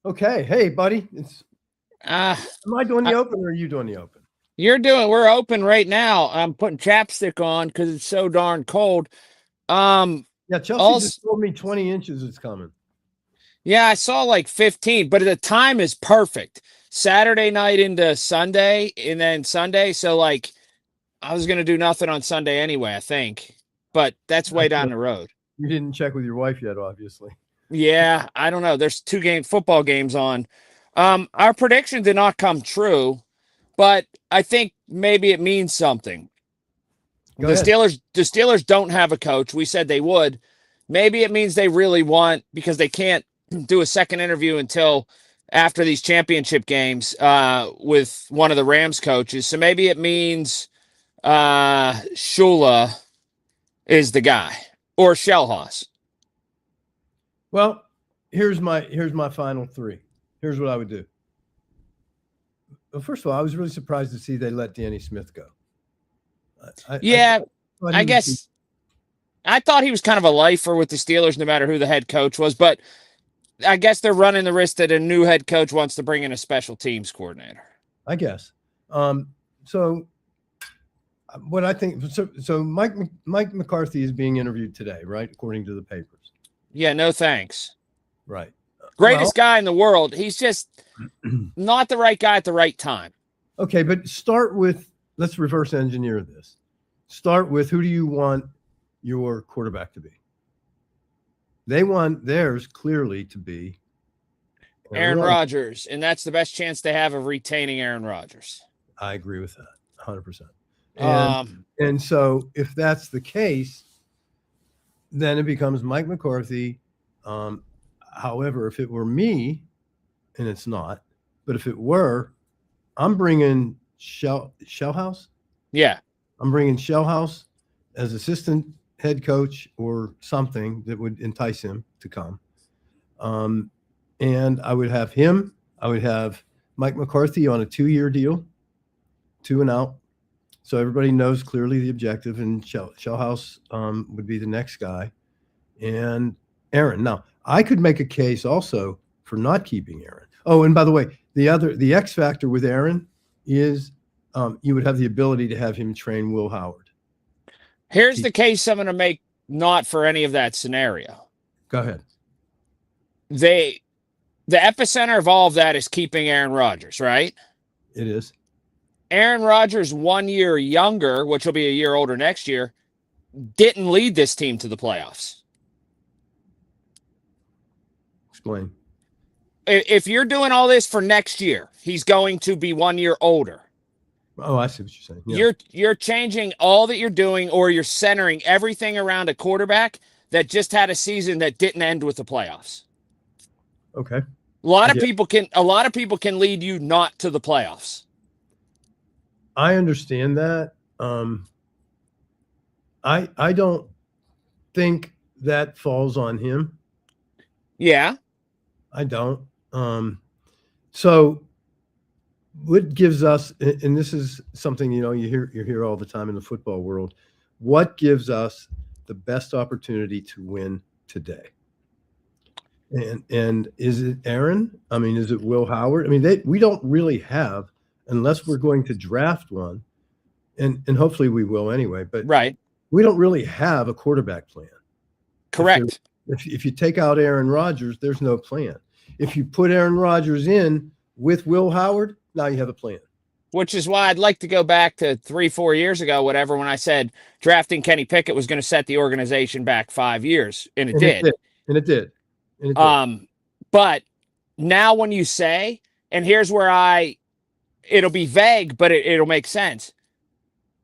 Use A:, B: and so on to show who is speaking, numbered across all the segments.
A: Okay. Hey, buddy.
B: Uh,
A: Am I doing the
B: I,
A: open or are you doing the open?
B: we're open right now. I'm putting chapstick on because it's so darn cold. Um,
A: Yeah, Chelsea just
B: also,
A: told me 20 inches is coming.
B: yeah, I saw like 15, but the time is perfect. Saturday night into Sunday and then Sunday. So, like, I was going to do nothing on Sunday anyway, I think, but that's way down the road.
A: You didn't check with your wife yet, obviously.
B: Yeah, I don't know. There's football games on. Our prediction did not come true, but I think maybe it means something.
A: Go ahead.
B: The Steelers don't have a coach. We said they would. Maybe it means they really want, because they can't do a second interview until after these championship games with one of the Rams coaches. So maybe it means Shula is the guy, or Shellhouse.
A: Well, here's my final three. Here's what I would do. Well, first of all, I was really surprised to see they let Danny Smith go.
B: I guess I thought he was kind of a lifer with the Steelers, no matter who the head coach was. But I guess they're running the risk that a new head coach wants to bring in a special teams coordinator.
A: I guess. So what I think, so Mike McCarthy is being interviewed today, right? According to the papers.
B: Yeah, no thanks.
A: Right.
B: Greatest guy in the world. He's just not the right guy at the right time.
A: Okay, but let's reverse engineer this. Start with, who do you want your quarterback to be? They want theirs clearly to be
B: Aaron Rodgers, and that's the best chance they have of retaining Aaron Rodgers.
A: I agree with that 100%. And so if that's the case, then it becomes Mike McCarthy. However, if it were me, and it's not, but if it were, I'm bringing Shellhouse.
B: Yeah.
A: I'm bringing Shellhouse as assistant head coach or something that would entice him to come. And I would have him. I would have Mike McCarthy on a 2-year deal, 2 and out. So everybody knows clearly the objective, and Shellhouse would be the next guy. And Aaron. Now, I could make a case also for not keeping Aaron. Oh, and by the way, the X factor with Aaron is you would have the ability to have him train Will Howard.
B: Here's the case I'm going to make, not for any of that scenario.
A: Go ahead.
B: The epicenter of all of that is keeping Aaron Rodgers, right?
A: It is.
B: Aaron Rodgers, 1 year younger, which will be a year older next year, didn't lead this team to the playoffs.
A: Explain.
B: If you're doing all this for next year, he's going to be 1 year older.
A: Oh, I see what you're saying. Yeah.
B: You're changing all that you're doing, or you're centering everything around a quarterback that just had a season that didn't end with the playoffs.
A: Okay.
B: A lot of people can lead you not to the playoffs.
A: I understand that. I don't think that falls on him.
B: Yeah.
A: I don't. So what gives us, and this is something, you hear all the time in the football world, what gives us the best opportunity to win today? And is it Aaron? I mean, is it Will Howard? I mean, we don't really have, unless we're going to draft one, and hopefully we will anyway, but
B: right.
A: We don't really have a quarterback plan.
B: Correct.
A: If you take out Aaron Rodgers, there's no plan. If you put Aaron Rodgers in with Will Howard, now you have a plan.
B: Which is why I'd like to go back to 3-4 years ago, whatever, when I said drafting Kenny Pickett was going to set the organization back 5 years, and it did.
A: And it did.
B: But now when you say, and here's where it'll be vague, but it'll make sense.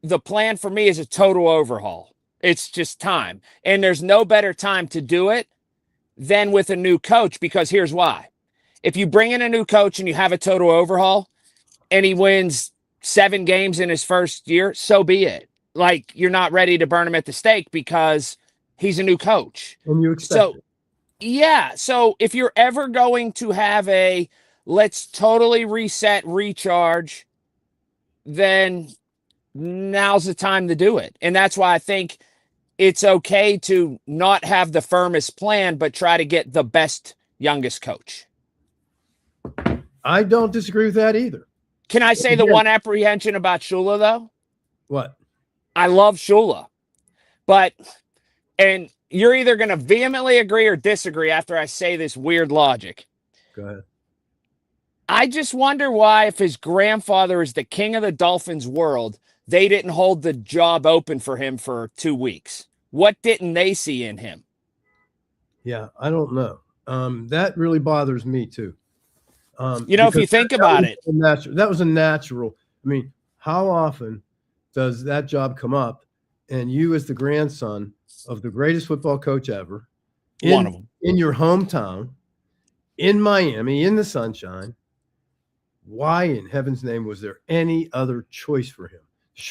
B: The plan for me is a total overhaul. It's just time. And there's no better time to do it than with a new coach, because here's why. If you bring in a new coach and you have a total overhaul and he wins 7 games in his first year, so be it. Like, you're not ready to burn him at the stake because he's a new coach.
A: And you expect it.
B: Yeah. So if you're ever going to have let's totally reset, recharge, then now's the time to do it. And that's why I think it's okay to not have the firmest plan, but try to get the best youngest coach.
A: I don't disagree with that either.
B: Can I say the one apprehension about Shula, though?
A: What?
B: I love Shula, but, and you're either going to vehemently agree or disagree after I say this weird logic.
A: Go ahead.
B: I just wonder why, if his grandfather is the king of the Dolphins world, they didn't hold the job open for him for 2 weeks. What didn't they see in him?
A: Yeah, I don't know. That really bothers me too.
B: If you think about it,
A: that was a natural. I mean, how often does that job come up, and you, as the grandson of the greatest football coach ever,
B: one of them,
A: in your hometown, in Miami, in the sunshine, why in heaven's name was there any other choice for him?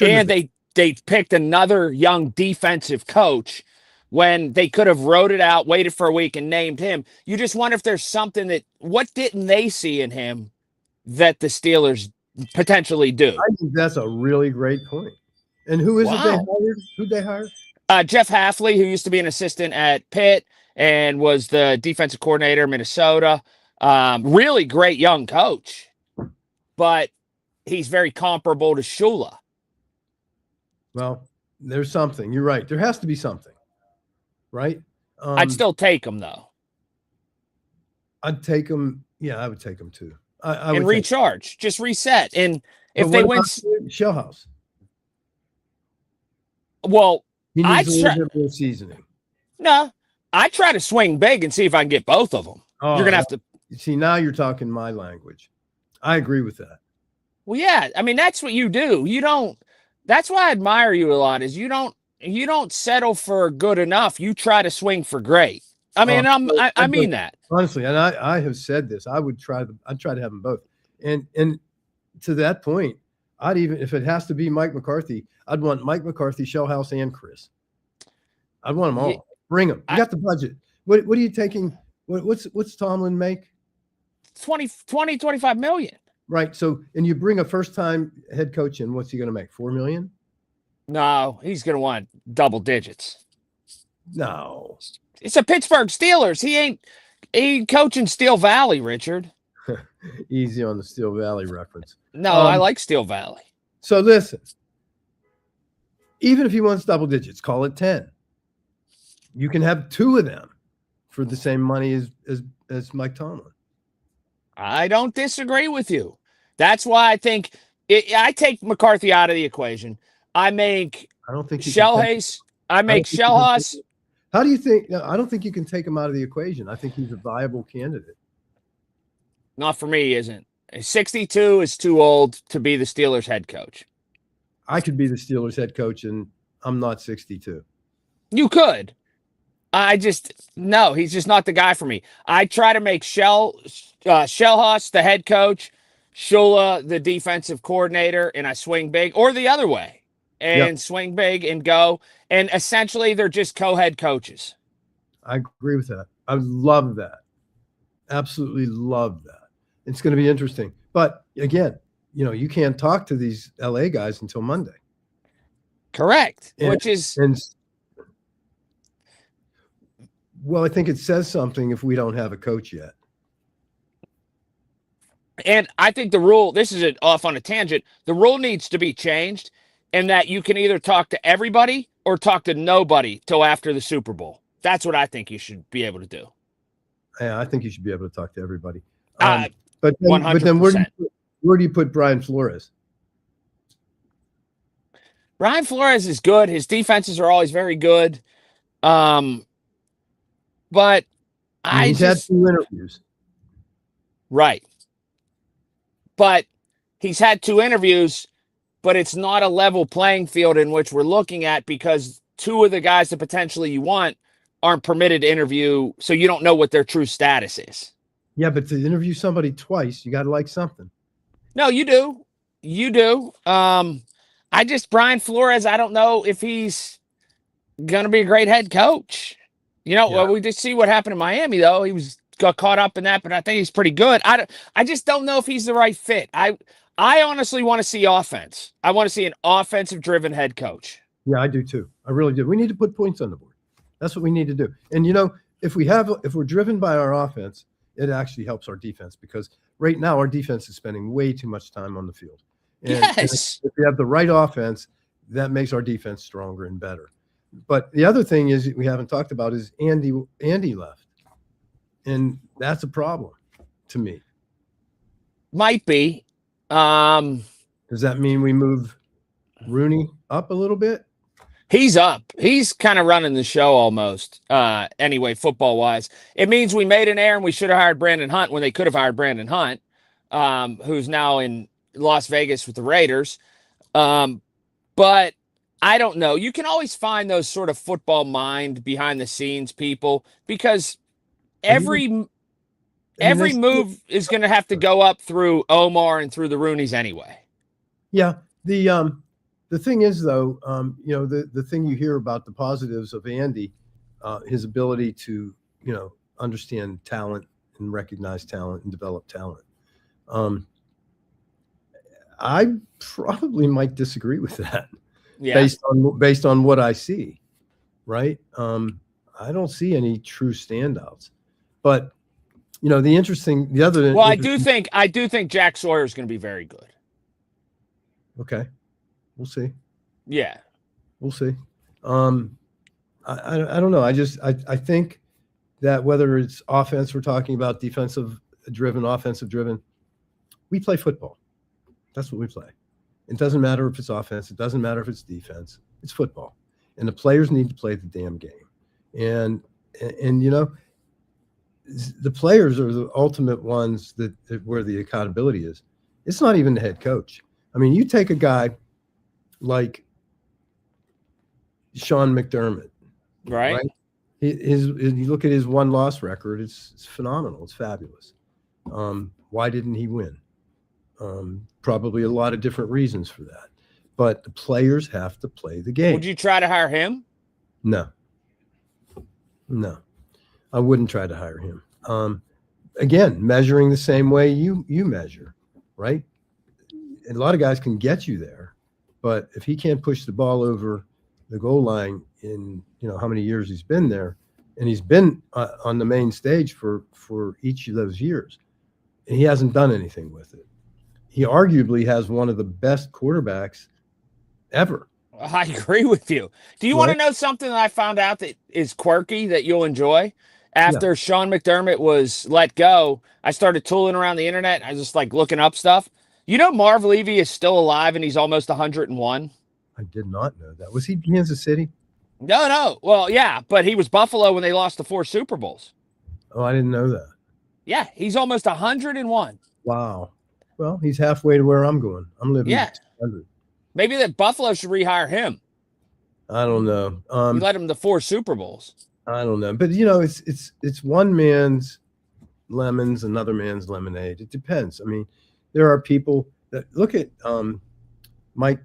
B: And they picked another young defensive coach when they could have wrote it out, waited for a week, and named him. You just wonder if there's something what didn't they see in him that the Steelers potentially do?
A: I think that's a really great point. And who is it they hired? Who'd they hire?
B: Jeff Hafley, who used to be an assistant at Pitt and was the defensive coordinator in Minnesota. Really great young coach, but he's very comparable to Shula.
A: Well, there's something. You're right. There has to be something, right?
B: I'd still take him, though.
A: I'd take him. Yeah, I would take him too. I
B: and
A: would
B: recharge, just reset. And if they win,
A: Shellhouse.
B: Well,
A: he needs a little bit more seasoning.
B: No, I try to swing big and see if I can get both of them.
A: Oh,
B: you're gonna have to
A: see. Now you're talking my language. I agree with that.
B: Well, yeah. I mean, that's what you do. You don't. That's why I admire you a lot. Is you don't settle for good enough. You try to swing for great. I mean, I mean that
A: honestly, and I have said this. I'd try to have them both. And to that point, I'd even, if it has to be Mike McCarthy, I'd want Mike McCarthy, Shellhouse, and Chris. I'd want them all. Yeah, bring them. You got the budget. What are you taking? What's Tomlin make?
B: 25 million.
A: Right. So, and you bring a first-time head coach in, what's he going to make? 4 million?
B: No, he's going to want double digits.
A: No.
B: It's a Pittsburgh Steelers. He ain't coaching Steel Valley, Richard.
A: Easy on the Steel Valley reference.
B: No, I like Steel Valley.
A: So listen, even if he wants double digits, call it 10. You can have 2 of them for the same money as Mike Tomlin.
B: I don't disagree with you. That's why I think I take McCarthy out of the equation. I don't think Shellhouse. I make Shellhouse.
A: How do you think? I don't think you can take him out of the equation. I think he's a viable candidate.
B: Not for me, he isn't. 62 is too old to be the Steelers head coach.
A: I could be the Steelers head coach, and I'm not 62.
B: You could. No, he's just not the guy for me. I try to make Shellhouse the head coach, Shula the defensive coordinator, and I swing big, or the other way, and swing big and go. And essentially, they're just co-head coaches.
A: I agree with that. I love that. Absolutely love that. It's going to be interesting. But again, you can't talk to these LA guys until Monday.
B: Correct.
A: Well, I think it says something if we don't have a coach yet.
B: And I think the rule, this is off on a tangent, the rule needs to be changed in that you can either talk to everybody or talk to nobody till after the Super Bowl. That's what I think you should be able to do.
A: Yeah, I think you should be able to talk to everybody.
B: But
A: then where do you put Brian Flores?
B: Brian Flores is good. His defenses are always very good. But
A: he's had 2 interviews.
B: Right. But he's had 2 interviews, but it's not a level playing field in which we're looking at because 2 of the guys that potentially you want aren't permitted to interview, so you don't know what their true status is.
A: Yeah, but to interview somebody twice, you got to like something.
B: No, you do. You do. Brian Flores, I don't know if he's going to be a great head coach. Well, we just see what happened in Miami, though. He got caught up in that, but I think he's pretty good. I just don't know if he's the right fit. I honestly want to see offense. I want to see an offensive-driven head coach.
A: Yeah, I do too. I really do. We need to put points on the board. That's what we need to do. And if we're driven by our offense it actually helps our defense, because right now our defense is spending way too much time on the field. And
B: Yes.
A: if we have the right offense, that makes our defense stronger and better. But the other thing is we haven't talked about is Andy left. And that's a problem to me.
B: Might be.
A: Does that mean we move Rooney up a little bit?
B: He's up. He's kind of running the show almost. Anyway, football wise, it means we made an error and we should have hired Brandon Hunt when they could have hired Brandon Hunt, who's now in Las Vegas with the Raiders. But I don't know. You can always find those sort of football mind behind the scenes people, because every move is going to have to go up through Omar and through the Rooneys anyway.
A: Yeah. The thing is, though, the thing you hear about the positives of Andy, his ability to, understand talent and recognize talent and develop talent. I probably might disagree with that, based on what I see, right? I don't see any true standouts, but
B: I do think Jack Sawyer is going to be very good.
A: Okay. We'll see.
B: Yeah.
A: We'll see. I don't know. I think that whether it's offense we're talking about, defensive driven, offensive driven, we play football. That's what we play. It doesn't matter if it's offense. It doesn't matter if it's defense. It's football. And the players need to play the damn game. And the players are the ultimate ones that where the accountability is. It's not even the head coach. I mean, you take a guy like Sean McDermott,
B: right?
A: You look at his 1-loss record; it's phenomenal. It's fabulous. Why didn't he win? Probably a lot of different reasons for that. But the players have to play the game.
B: Would you try to hire him?
A: No, I wouldn't try to hire him. Again, measuring the same way you measure, right? And a lot of guys can get you there, but if he can't push the ball over the goal line in how many years he's been there, and he's been on the main stage for each of those years, and he hasn't done anything with it. He arguably has one of the best quarterbacks ever.
B: I agree with you. Do you want to know something that I found out that is quirky that you'll enjoy? After Sean McDermott was let go, I started tooling around the internet. I was just looking up stuff. Marv Levy is still alive and he's almost 101.
A: I did not know that. Was he Kansas City?
B: No. Well, yeah, but he was Buffalo when they lost the 4 Super Bowls.
A: Oh, I didn't know that.
B: Yeah, he's almost 101.
A: Wow. Well, he's halfway to where I'm going. I'm living at 200.
B: Maybe that Buffalo should rehire him.
A: I don't know.
B: He led him to 4 Super Bowls. I
A: don't know. But, it's one man's lemons, another man's lemonade. It depends. I mean, there are people that look at Mike,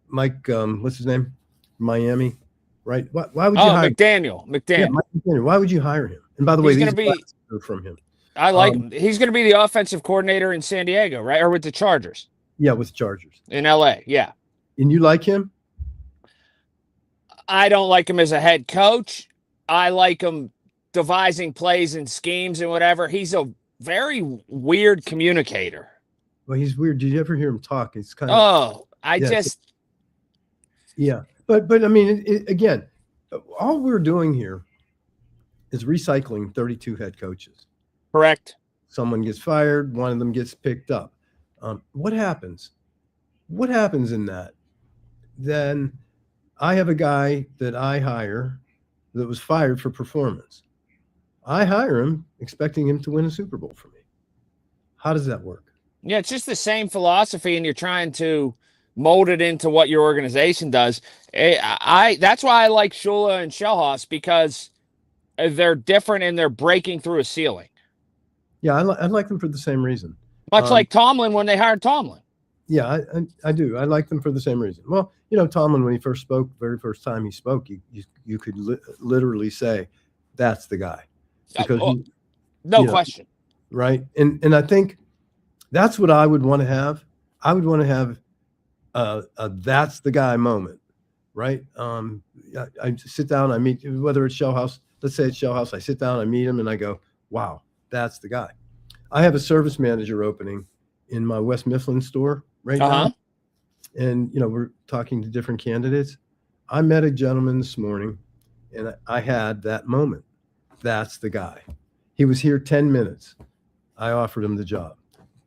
A: what's his name? Miami, right? Why would you hire
B: McDaniel.
A: Yeah, Mike McDaniel. Why would you hire him? And by the way, these are from him.
B: I like him. He's going to be the offensive coordinator in San Diego, right? Or with the Chargers.
A: Yeah, with the Chargers.
B: In LA, yeah.
A: And you like him?
B: I don't like him as a head coach. I like him devising plays and schemes and whatever. He's a very weird communicator.
A: Well, he's weird. Did you ever hear him talk? It's kind of. Yeah. But I mean, again, all we're doing here is recycling 32 head coaches.
B: Correct.
A: Someone gets fired. One of them gets picked up. What happens? What happens in that? Then I have a guy that I hire that was fired for performance. I hire him expecting him to win a Super Bowl for me. How does that work?
B: Yeah, it's just the same philosophy, and you're trying to mold it into what your organization does. That's why I like Shula and Shellhouse, because they're different and they're breaking through a ceiling.
A: Yeah, I like them for the same reason.
B: Much like Tomlin when they hired Tomlin.
A: Yeah, I do. I like them for the same reason. Well, Tomlin, when he first spoke, very first time he spoke, you could literally say, that's the guy. Because
B: no question.
A: Right? And I think that's what I would want to have. I would want to have a that's the guy moment, right? I sit down, I meet, whether it's Shellhouse, let's say it's Shellhouse, I sit down, I meet him, and I go, wow, that's the guy. I have a service manager opening in my West Mifflin store right now. And, we're talking to different candidates. I met a gentleman this morning and I had that moment. That's the guy. He was here 10 minutes. I offered him the job.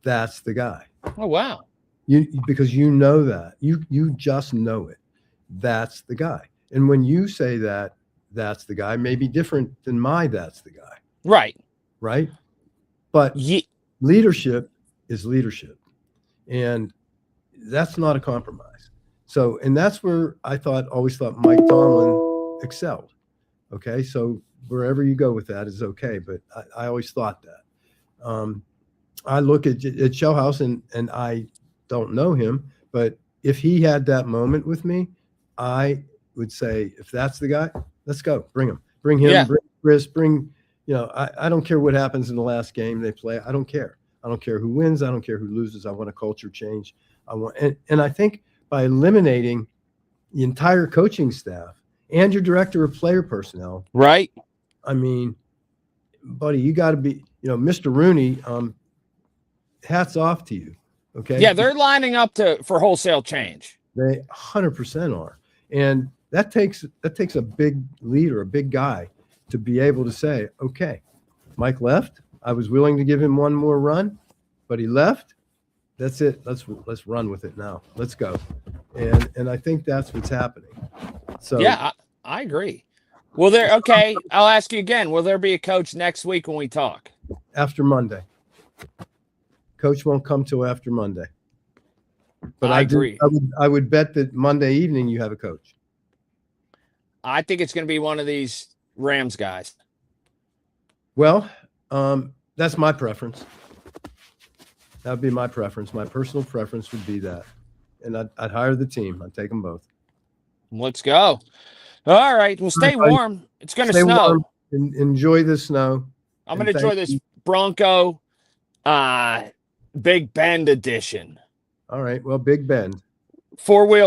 A: That's the guy.
B: Oh, wow.
A: Because you know that. You just know it. That's the guy. And when you say that, that's the guy, may be different than that's the guy.
B: Right.
A: Right. But leadership is leadership. And that's not a compromise. So, and that's where I always thought Mike Tomlin excelled. Okay. So wherever you go with that is okay. But I always thought that. I look at Shellhouse and I don't know him, but if he had that moment with me, I would say, if that's the guy, let's go. Bring him. Bring him. Bring Chris. I don't care what happens in the last game they play. I don't care. I don't care who wins. I don't care who loses. I want a culture change. And I think by eliminating the entire coaching staff and your director of player personnel,
B: right?
A: I mean, buddy, you got to be, Mr. Rooney. Hats off to you. Okay.
B: Yeah, they're lining up for wholesale change.
A: They 100% are, and that takes a big leader, a big guy, to be able to say, okay, Mike left. I was willing to give him one more run, but he left. That's it. Let's run with it now. Let's go. And I think that's what's happening. So
B: yeah, I agree. Okay, I'll ask you again. Will there be a coach next week when we talk?
A: After Monday. Coach won't come till after Monday. But I agree. I would bet that Monday evening you have a coach.
B: I think it's going to be one of these Rams guys.
A: Well, that's my preference. That would be my preference. My personal preference would be that. And I'd hire the team. I'd take them both.
B: Let's go. All right. Well, stay warm. It's going to snow.
A: Enjoy the snow.
B: I'm going to enjoy this Bronco Big Bend edition.
A: All right. Well, Big Bend.
B: 4-wheel